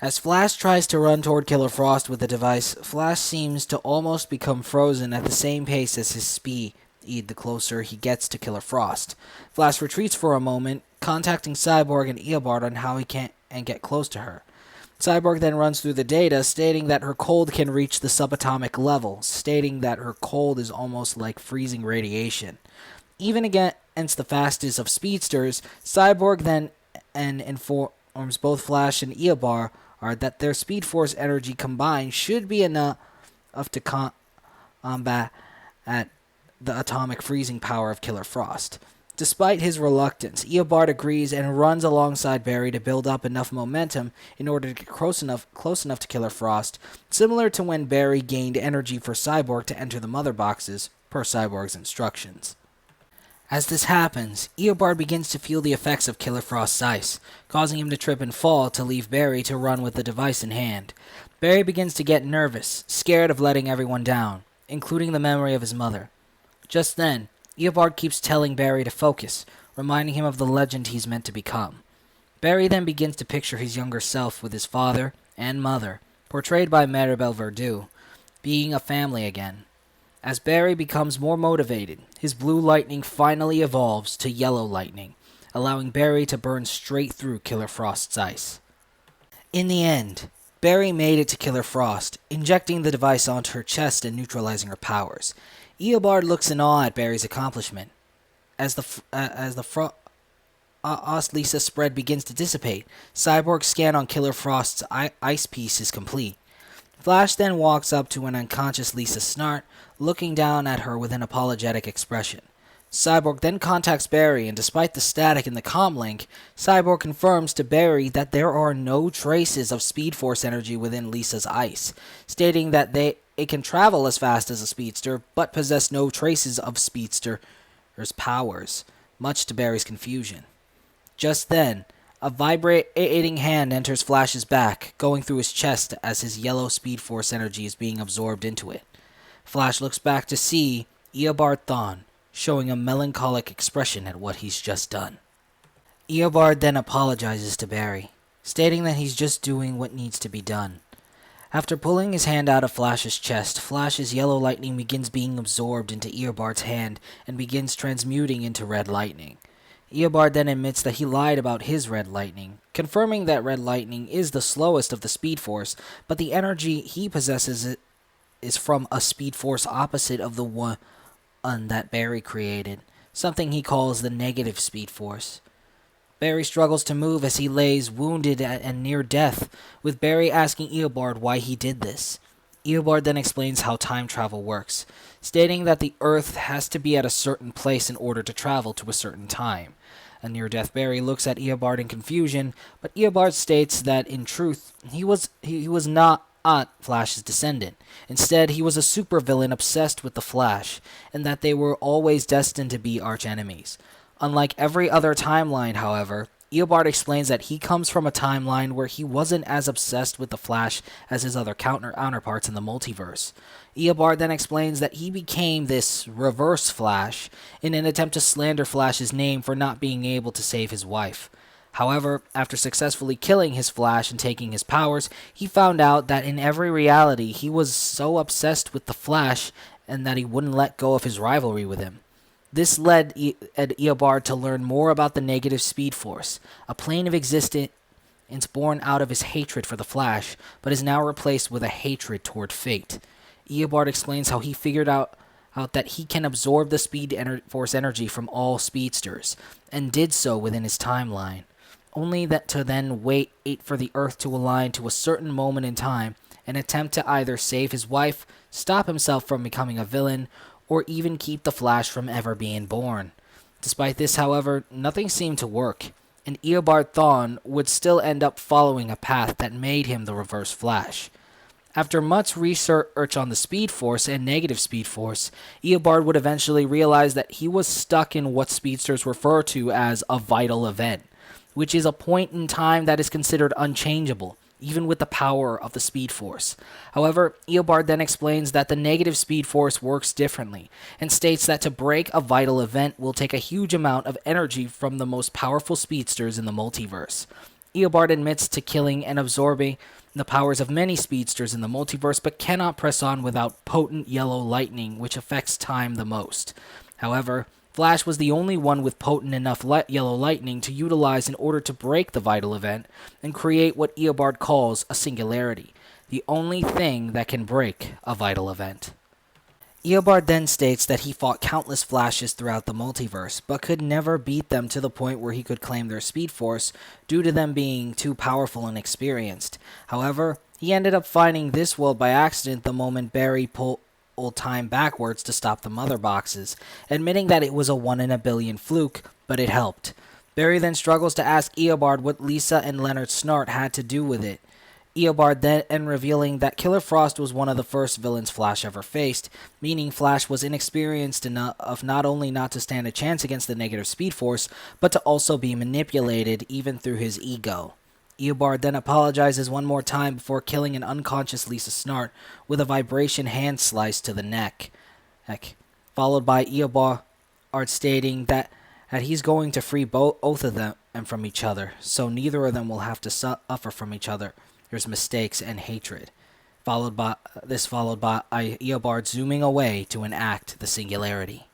As Flash tries to run toward Killer Frost with the device, Flash seems to almost become frozen at the same pace as his speed the closer he gets to Killer Frost. Flash retreats for a moment, contacting Cyborg and Eobard on how he can get close to her. Cyborg then runs through the data, stating that her cold can reach the subatomic level, stating that her cold is almost like freezing radiation. Even against the fastest of speedsters, Cyborg then informs both Flash and Eobard that their Speed Force energy combined should be enough to combat the atomic freezing power of Killer Frost. Despite his reluctance, Eobard agrees and runs alongside Barry to build up enough momentum in order to get close enough to Killer Frost, similar to when Barry gained energy for Cyborg to enter the mother boxes, per Cyborg's instructions. As this happens, Eobard begins to feel the effects of Killer Frost's ice, causing him to trip and fall to leave Barry to run with the device in hand. Barry begins to get nervous, scared of letting everyone down, including the memory of his mother. Just then, Eobard keeps telling Barry to focus, reminding him of the legend he's meant to become. Barry then begins to picture his younger self with his father and mother, portrayed by Maribel Verdú, being a family again. As Barry becomes more motivated, his blue lightning finally evolves to yellow lightning, allowing Barry to burn straight through Killer Frost's ice. In the end, Barry made it to Killer Frost, injecting the device onto her chest and neutralizing her powers. Eobard looks in awe at Barry's accomplishment. As the Frost Lisa spread begins to dissipate, Cyborg's scan on Killer Frost's ice piece is complete. Flash then walks up to an unconscious Lisa Snart, looking down at her with an apologetic expression. Cyborg then contacts Barry, and despite the static in the comlink, Cyborg confirms to Barry that there are no traces of Speed Force energy within Lisa's ice, stating that it can travel as fast as a speedster, but possess no traces of Speedster's powers, much to Barry's confusion. Just then, a vibrating hand enters Flash's back, going through his chest as his yellow Speed Force energy is being absorbed into it. Flash looks back to see Eobard Thawne, showing a melancholic expression at what he's just done. Eobard then apologizes to Barry, stating that he's just doing what needs to be done. After pulling his hand out of Flash's chest, Flash's yellow lightning begins being absorbed into Eobard's hand and begins transmuting into red lightning. Eobard then admits that he lied about his red lightning, confirming that red lightning is the slowest of the Speed Force, but the energy he possesses is from a Speed Force opposite of the one that Barry created, something he calls the negative Speed Force. Barry struggles to move as he lays wounded and near death, with Barry asking Eobard why he did this. Eobard then explains how time travel works, stating that the Earth has to be at a certain place in order to travel to a certain time. A near-death Barry looks at Eobard in confusion, but Eobard states that in truth, he was not Flash's descendant. Instead, he was a supervillain obsessed with the Flash, and that they were always destined to be arch-enemies. Unlike every other timeline, however, Eobard explains that he comes from a timeline where he wasn't as obsessed with the Flash as his other counterparts in the multiverse. Eobard then explains that he became this reverse Flash in an attempt to slander Flash's name for not being able to save his wife. However, after successfully killing his Flash and taking his powers, he found out that in every reality he was so obsessed with the Flash and that he wouldn't let go of his rivalry with him. This led Eobard to learn more about the negative Speed Force, a plane of existence born out of his hatred for the Flash, but is now replaced with a hatred toward fate. Eobard explains how he figured out that he can absorb the Speed Force energy from all speedsters, and did so within his timeline, only to then wait for the Earth to align to a certain moment in time and attempt to either save his wife, stop himself from becoming a villain, or even keep the Flash from ever being born. Despite this, however, nothing seemed to work, and Eobard Thawne would still end up following a path that made him the Reverse Flash. After much research on the Speed Force and negative Speed Force, Eobard would eventually realize that he was stuck in what speedsters refer to as a vital event, which is a point in time that is considered unchangeable, even with the power of the Speed Force. However, Eobard then explains that the negative Speed Force works differently, and states that to break a vital event will take a huge amount of energy from the most powerful speedsters in the multiverse. Eobard admits to killing and absorbing the powers of many speedsters in the multiverse, but cannot press on without potent yellow lightning, which affects time the most. However, Flash was the only one with potent enough yellow lightning to utilize in order to break the vital event and create what Eobard calls a singularity, the only thing that can break a vital event. Eobard then states that he fought countless Flashes throughout the multiverse, but could never beat them to the point where he could claim their Speed Force due to them being too powerful and experienced. However, he ended up finding this world by accident the moment Barry pulled time backwards to stop the mother boxes, admitting that it was a 1 in a billion fluke, but it helped. Barry then struggles to ask Eobard what Lisa and Leonard Snart had to do with it. Eobard then revealing that Killer Frost was one of the first villains Flash ever faced, meaning Flash was inexperienced enough not only not to stand a chance against the negative Speed Force, but to also be manipulated even through his ego. Eobard then apologizes one more time before killing an unconscious Lisa Snart with a vibration hand slice to the neck, followed by Eobard stating that he's going to free both of them from each other, so neither of them will have to suffer from each other's mistakes and hatred. followed by Eobard zooming away to enact the singularity.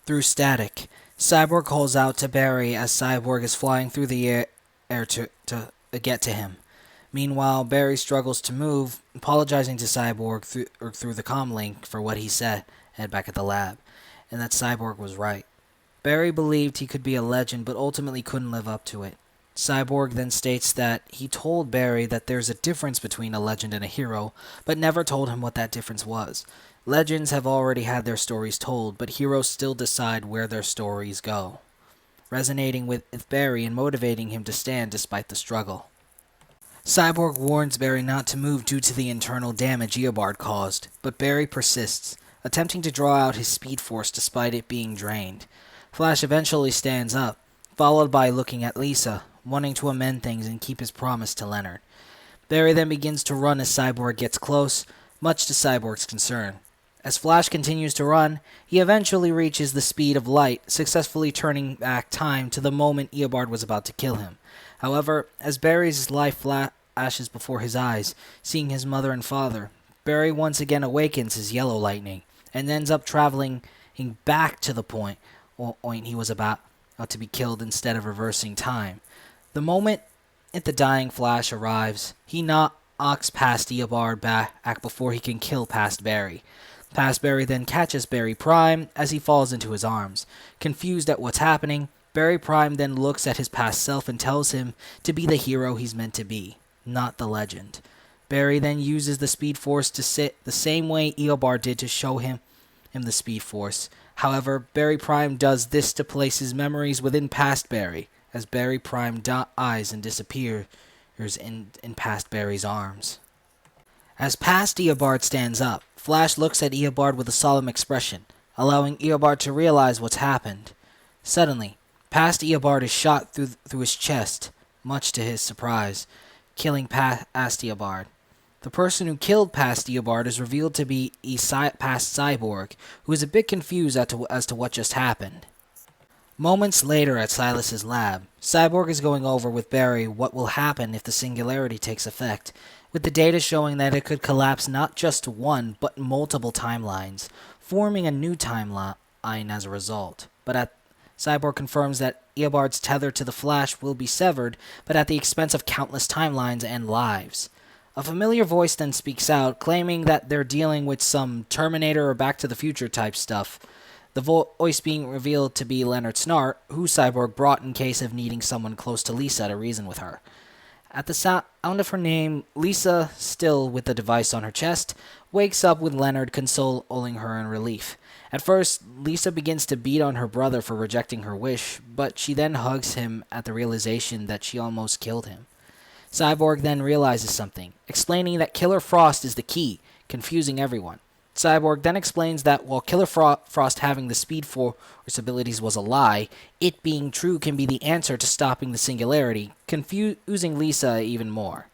Through static, Cyborg calls out to Barry as Cyborg is flying through the air to get to him. Meanwhile, Barry struggles to move, apologizing to Cyborg through the comlink for what he said back at the lab, and that Cyborg was right. Barry believed he could be a legend, but ultimately couldn't live up to it. Cyborg then states that he told Barry that there's a difference between a legend and a hero, but never told him what that difference was. Legends have already had their stories told, but heroes still decide where their stories go, resonating with Barry and motivating him to stand despite the struggle. Cyborg warns Barry not to move due to the internal damage Eobard caused, but Barry persists, attempting to draw out his speed force despite it being drained. Flash eventually stands up, followed by looking at Lisa, wanting to amend things and keep his promise to Leonard. Barry then begins to run as Cyborg gets close, much to Cyborg's concern. As Flash continues to run, he eventually reaches the speed of light, successfully turning back time to the moment Eobard was about to kill him. However, as Barry's life flashes before his eyes, seeing his mother and father, Barry once again awakens his yellow lightning, and ends up traveling back to the point he was about to be killed instead of reversing time. The moment the dying Flash arrives, he knocks past Eobard back before he can kill past Barry. Past Barry then catches Barry Prime as he falls into his arms. Confused at what's happening, Barry Prime then looks at his past self and tells him to be the hero he's meant to be, not the legend. Barry then uses the Speed Force to sit the same way Eobard did to show him the Speed Force. However, Barry Prime does this to place his memories within past Barry, as Barry Prime dies and disappears in past Barry's arms. As past Eobard stands up, Flash looks at Eobard with a solemn expression, allowing Eobard to realize what's happened. Suddenly, past Eobard is shot through his chest, much to his surprise, killing past Eobard. The person who killed past Eobard is revealed to be past Cyborg, who is a bit confused as to what just happened. Moments later at Silas's lab, Cyborg is going over with Barry what will happen if the singularity takes effect, with the data showing that it could collapse not just one, but multiple timelines, forming a new timeline as a result. Cyborg confirms that Eobard's tether to the Flash will be severed, but at the expense of countless timelines and lives. A familiar voice then speaks out, claiming that they're dealing with some Terminator or Back to the Future type stuff. The voice being revealed to be Leonard Snart, who Cyborg brought in case of needing someone close to Lisa to reason with her. At the sound of her name, Lisa, still with the device on her chest, wakes up with Leonard consoling her in relief. At first, Lisa begins to beat on her brother for rejecting her wish, but she then hugs him at the realization that she almost killed him. Cyborg then realizes something, explaining that Killer Frost is the key, confusing everyone. Cyborg then explains that while Killer Frost having the Speed Force abilities was a lie, it being true can be the answer to stopping the singularity, confusing Lisa even more.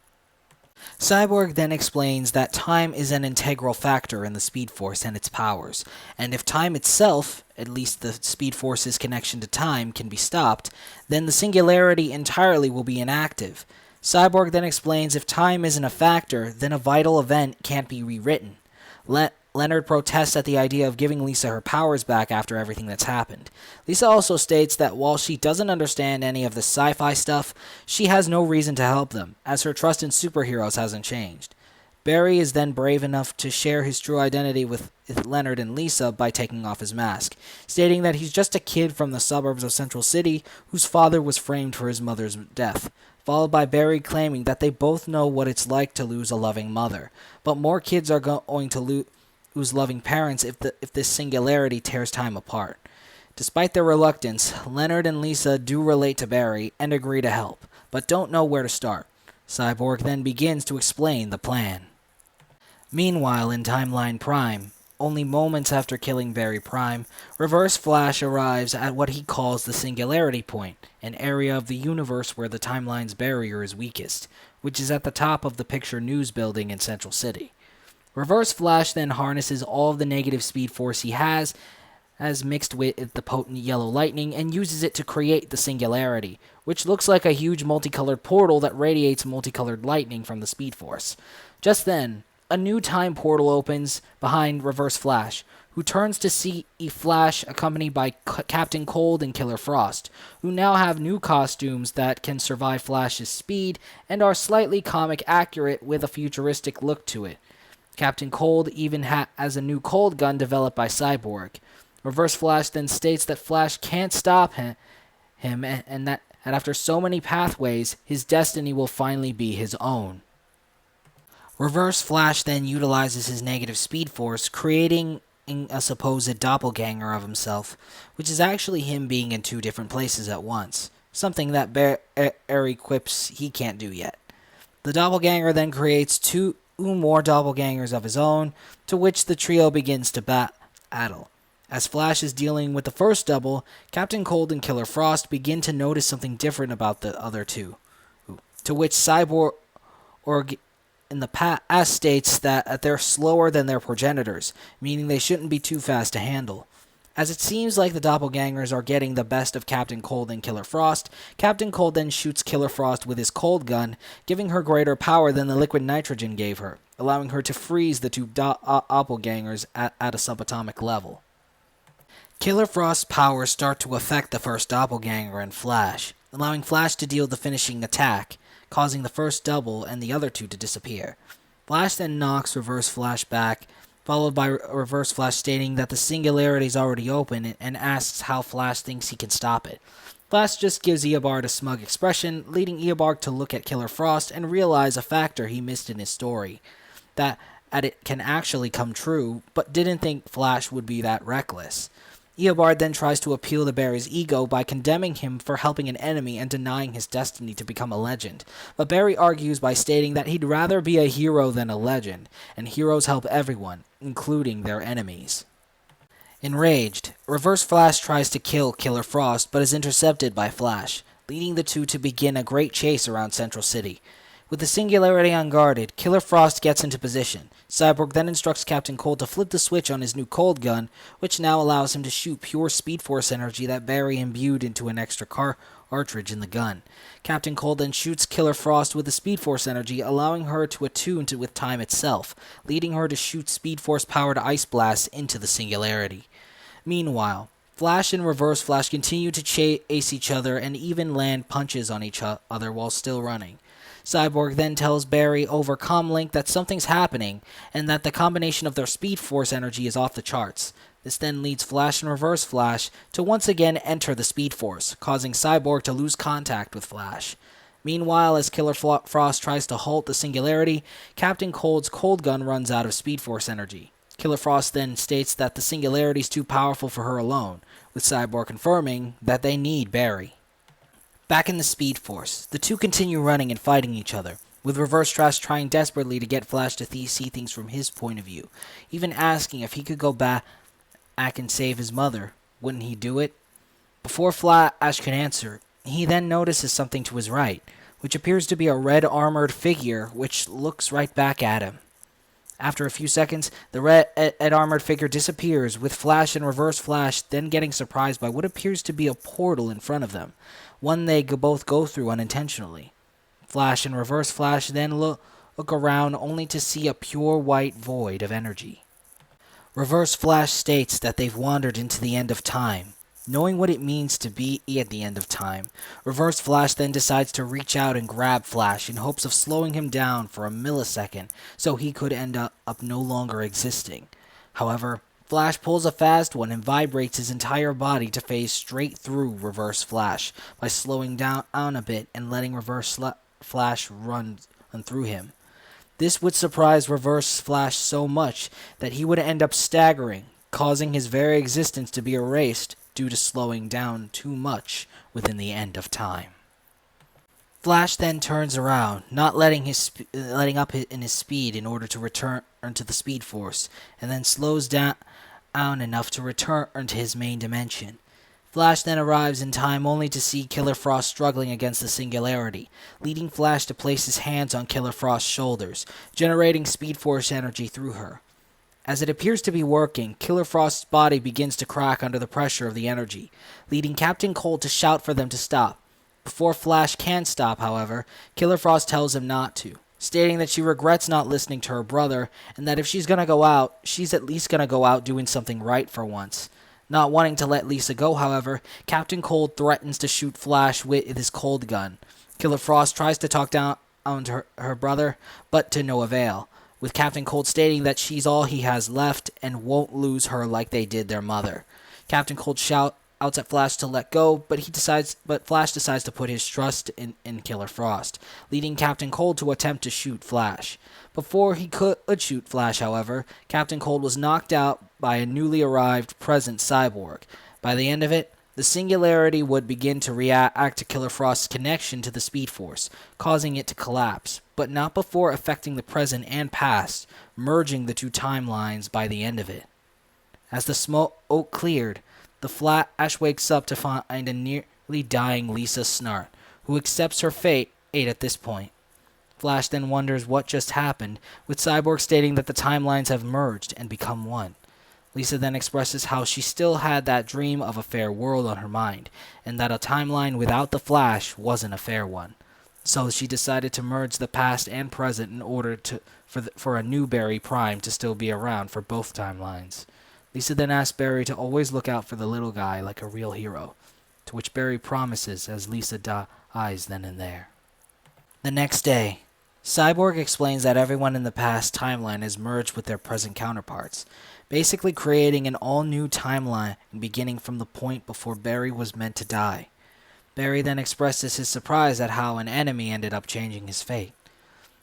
Cyborg then explains that time is an integral factor in the Speed Force and its powers, and if time itself, at least the Speed Force's connection to time, can be stopped, then the singularity entirely will be inactive. Cyborg then explains if time isn't a factor, then a vital event can't be rewritten. Leonard protests at the idea of giving Lisa her powers back after everything that's happened. Lisa also states that while she doesn't understand any of the sci-fi stuff, she has no reason to help them, as her trust in superheroes hasn't changed. Barry is then brave enough to share his true identity with Leonard and Lisa by taking off his mask, stating that he's just a kid from the suburbs of Central City whose father was framed for his mother's death, followed by Barry claiming that they both know what it's like to lose a loving mother, but more kids are going to lose loving parents if this singularity tears time apart. Despite their reluctance, Leonard and Lisa do relate to Barry and agree to help, but don't know where to start. Cyborg then begins to explain the plan. Meanwhile, in Timeline Prime, only moments after killing Barry Prime, Reverse Flash arrives at what he calls the Singularity Point, an area of the universe where the timeline's barrier is weakest, which is at the top of the Picture News building in Central City. Reverse Flash then harnesses all of the negative speed force he has, as mixed with the potent yellow lightning, and uses it to create the Singularity, which looks like a huge multicolored portal that radiates multicolored lightning from the speed force. Just then, a new time portal opens behind Reverse Flash, who turns to see Flash accompanied by Captain Cold and Killer Frost, who now have new costumes that can survive Flash's speed and are slightly comic accurate with a futuristic look to it. Captain Cold even has a new cold gun developed by Cyborg. Reverse Flash then states that Flash can't stop him and that after so many pathways, his destiny will finally be his own. Reverse Flash then utilizes his negative speed force, creating a supposed doppelganger of himself, which is actually him being in two different places at once, something that Barry quips he can't do yet. The doppelganger then creates two more doppelgangers of his own, to which the trio begins to battle. As Flash is dealing with the first double, Captain Cold and Killer Frost begin to notice something different about the other two, to which Cyborg in the past states that they're slower than their progenitors, meaning they shouldn't be too fast to handle. As it seems like the doppelgangers are getting the best of Captain Cold and Killer Frost, Captain Cold then shoots Killer Frost with his cold gun, giving her greater power than the liquid nitrogen gave her, allowing her to freeze the two doppelgangers at a subatomic level. Killer Frost's powers start to affect the first doppelganger and Flash, allowing Flash to deal the finishing attack, causing the first double and the other two to disappear. Flash then knocks Reverse Flash back, followed by Reverse Flash stating that the singularity is already open and asks how Flash thinks he can stop it. Flash just gives Eobard a smug expression, leading Eobard to look at Killer Frost and realize a factor he missed in his story, that it can actually come true, but didn't think Flash would be that reckless. Eobard then tries to appeal to Barry's ego by condemning him for helping an enemy and denying his destiny to become a legend, but Barry argues by stating that he'd rather be a hero than a legend, and heroes help everyone, including their enemies. Enraged, Reverse Flash tries to kill Killer Frost but is intercepted by Flash, leading the two to begin a great chase around Central City. With the singularity unguarded, Killer Frost gets into position. Cyborg then instructs Captain Cold to flip the switch on his new cold gun, which now allows him to shoot pure Speed Force energy that Barry imbued into an extra cartridge in the gun. Captain Cold then shoots Killer Frost with the Speed Force energy, allowing her to attune with time itself, leading her to shoot Speed Force-powered ice blasts into the singularity. Meanwhile, Flash and Reverse Flash continue to chase each other and even land punches on each other while still running. Cyborg then tells Barry over comlink that something's happening, and that the combination of their Speed Force energy is off the charts. This then leads Flash and Reverse Flash to once again enter the Speed Force, causing Cyborg to lose contact with Flash. Meanwhile, as Killer Frost tries to halt the singularity, Captain Cold's cold gun runs out of Speed Force energy. Killer Frost then states that the singularity is too powerful for her alone, with Cyborg confirming that they need Barry. Back in the Speed Force, the two continue running and fighting each other, with Reverse Flash trying desperately to get Flash to see things from his point of view, even asking if he could go back and save his mother. Wouldn't he do it? Before Flash could answer, he then notices something to his right, which appears to be a red armored figure which looks right back at him. After a few seconds, the red armored figure disappears, with Flash and Reverse Flash then getting surprised by what appears to be a portal in front of them, one they both go through unintentionally. Flash and Reverse Flash then look around only to see a pure white void of energy. Reverse Flash states that they've wandered into the end of time. Knowing what it means to be at the end of time, Reverse Flash then decides to reach out and grab Flash in hopes of slowing him down for a millisecond so he could end up no longer existing. However, Flash pulls a fast one and vibrates his entire body to phase straight through Reverse Flash by slowing down a bit and letting Reverse Flash run through him. This would surprise Reverse Flash so much that he would end up staggering, causing his very existence to be erased due to slowing down too much within the end of time. Flash then turns around, not letting up in his speed in order to return to the Speed Force, and then slows down enough to return to his main dimension. Flash then arrives in time only to see Killer Frost struggling against the singularity, leading Flash to place his hands on Killer Frost's shoulders, generating Speed Force energy through her. As it appears to be working, Killer Frost's body begins to crack under the pressure of the energy, leading Captain Cold to shout for them to stop. Before Flash can stop, however, Killer Frost tells him not to, stating that she regrets not listening to her brother, and that if she's gonna go out, she's at least gonna go out doing something right for once. Not wanting to let Lisa go, however, Captain Cold threatens to shoot Flash with his cold gun. Killer Frost tries to talk down to her brother, but to no avail, with Captain Cold stating that she's all he has left and won't lose her like they did their mother. Captain Cold shouts at Flash to let go, but Flash decides to put his trust in Killer Frost, leading Captain Cold to attempt to shoot Flash. Before he could shoot Flash, however, Captain Cold was knocked out by a newly arrived present cyborg. By the end of it, the Singularity would begin to react to Killer Frost's connection to the Speed Force, causing it to collapse, but not before affecting the present and past, merging the two timelines by the end of it. As the smoke cleared, the Flash wakes up to find a nearly dying Lisa Snart, who accepts her fate at this point. Flash then wonders what just happened, with Cyborg stating that the timelines have merged and become one. Lisa then expresses how she still had that dream of a fair world on her mind, and that a timeline without the Flash wasn't a fair one. So she decided to merge the past and present in order for a new Barry Prime to still be around for both timelines. Lisa then asks Barry to always look out for the little guy like a real hero, to which Barry promises as Lisa dies then and there. The next day, Cyborg explains that everyone in the past timeline is merged with their present counterparts, basically creating an all-new timeline beginning from the point before Barry was meant to die. Barry then expresses his surprise at how an enemy ended up changing his fate.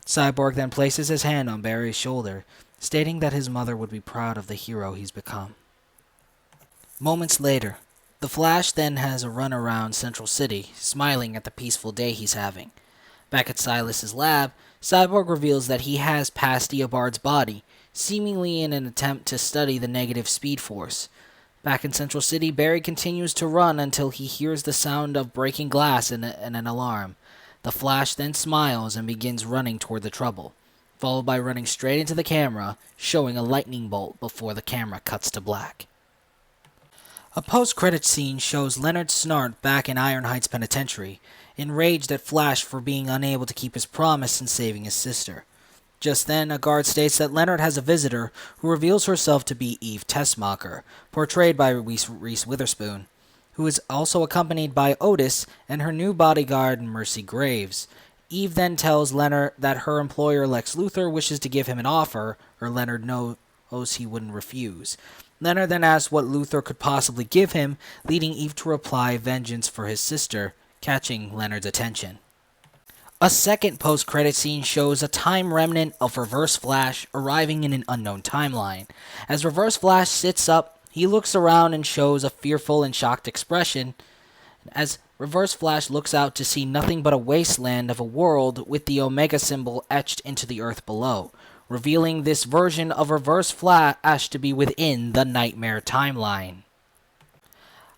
Cyborg then places his hand on Barry's shoulder, stating that his mother would be proud of the hero he's become. Moments later, the Flash then has a run around Central City, smiling at the peaceful day he's having. Back at Silas's lab, Cyborg reveals that he has passed Eobard's body, seemingly in an attempt to study the negative Speed Force. Back in Central City, Barry continues to run until he hears the sound of breaking glass and an alarm. The Flash then smiles and begins running toward the trouble, followed by running straight into the camera, showing a lightning bolt before the camera cuts to black. A post-credit scene shows Leonard Snart back in Iron Heights Penitentiary, enraged at Flash for being unable to keep his promise in saving his sister. Just then, a guard states that Leonard has a visitor who reveals herself to be Eve Tessmacher, portrayed by Reese Witherspoon, who is also accompanied by Otis and her new bodyguard Mercy Graves. Eve then tells Leonard that her employer Lex Luthor wishes to give him an offer, or Leonard knows he wouldn't refuse. Leonard then asks what Luthor could possibly give him, leading Eve to reply vengeance for his sister, catching Leonard's attention. A second post-credit scene shows a time remnant of Reverse Flash arriving in an unknown timeline. As Reverse Flash sits up, he looks around and shows a fearful and shocked expression. As Reverse Flash looks out to see nothing but a wasteland of a world with the Omega symbol etched into the earth below, revealing this version of Reverse Flash to be within the Nightmare timeline.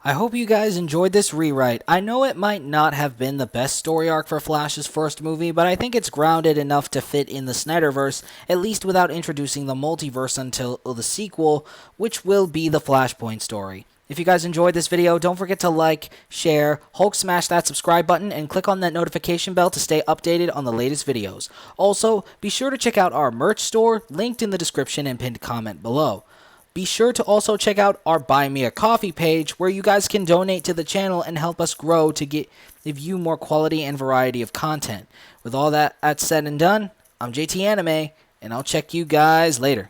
I hope you guys enjoyed this rewrite. I know it might not have been the best story arc for Flash's first movie, but I think it's grounded enough to fit in the Snyderverse, at least without introducing the multiverse until the sequel, which will be the Flashpoint story. If you guys enjoyed this video, don't forget to like, share, Hulk smash that subscribe button, and click on that notification bell to stay updated on the latest videos. Also, be sure to check out our merch store, linked in the description and pinned comment below. Be sure to also check out our Buy Me a Coffee page, where you guys can donate to the channel and help us grow to give you more quality and variety of content. With all that said and done, I'm JT Anime, and I'll check you guys later.